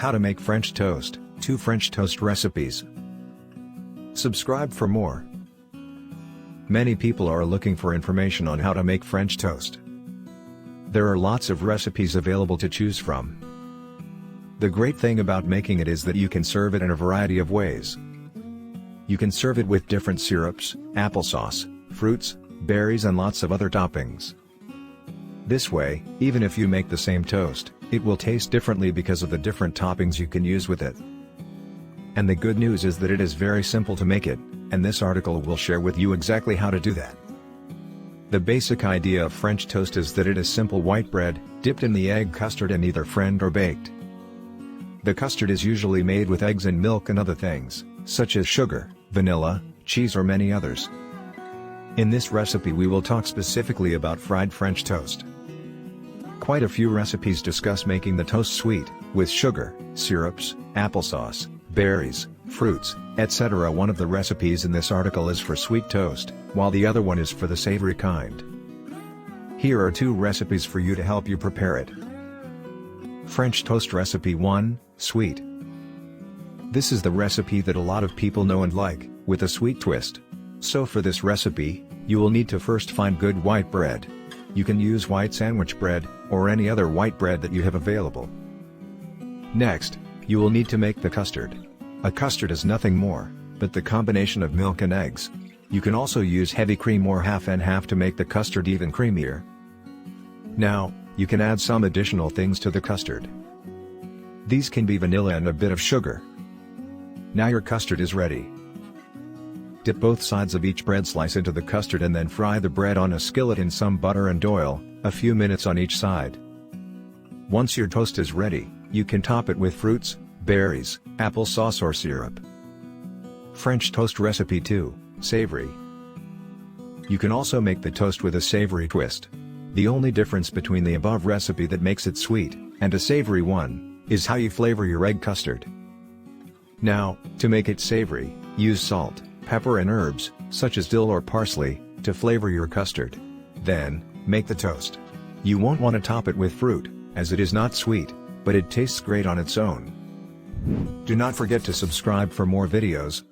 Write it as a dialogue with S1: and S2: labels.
S1: How to make French toast, 2 French toast recipes. Subscribe for more. Many people are looking for information on how to make French toast. There are lots of recipes available to choose from. The great thing about making it is that you can serve it in a variety of ways. You can serve it with different syrups, applesauce, fruits, berries and lots of other toppings. This way, even if you make the same toast, it will taste differently because of the different toppings you can use with it. And the good news is that it is very simple to make it, and this article will share with you exactly how to do that. The basic idea of French toast is that it is simple white bread, dipped in the egg custard and either fried or baked. The custard is usually made with eggs and milk and other things, such as sugar, vanilla, cheese or many others. In this recipe we will talk specifically about fried French toast. Quite a few recipes discuss making the toast sweet, with sugar, syrups, applesauce, berries, fruits, etc. One of the recipes in this article is for sweet toast, while the other one is for the savory kind. Here are 2 recipes for you to help you prepare it. French toast recipe 1, sweet. This is the recipe that a lot of people know and like, with a sweet twist. So for this recipe, you will need to first find good white bread. You can use white sandwich bread, or any other white bread that you have available. Next, you will need to make the custard. A custard is nothing more but the combination of milk and eggs. You can also use heavy cream or half and half to make the custard even creamier. Now, you can add some additional things to the custard. These can be vanilla and a bit of sugar. Now your custard is ready. Dip both sides of each bread slice into the custard and then fry the bread on a skillet in some butter and oil, a few minutes on each side. Once your toast is ready, you can top it with fruits, berries, applesauce or syrup. French toast recipe 2, savory. You can also make the toast with a savory twist. The only difference between the above recipe that makes it sweet, and a savory one, is how you flavor your egg custard. Now, to make it savory, use salt, pepper and herbs, such as dill or parsley, to flavor your custard. Then, make the toast. You won't want to top it with fruit, as it is not sweet, but it tastes great on its own. Do not forget to subscribe for more videos.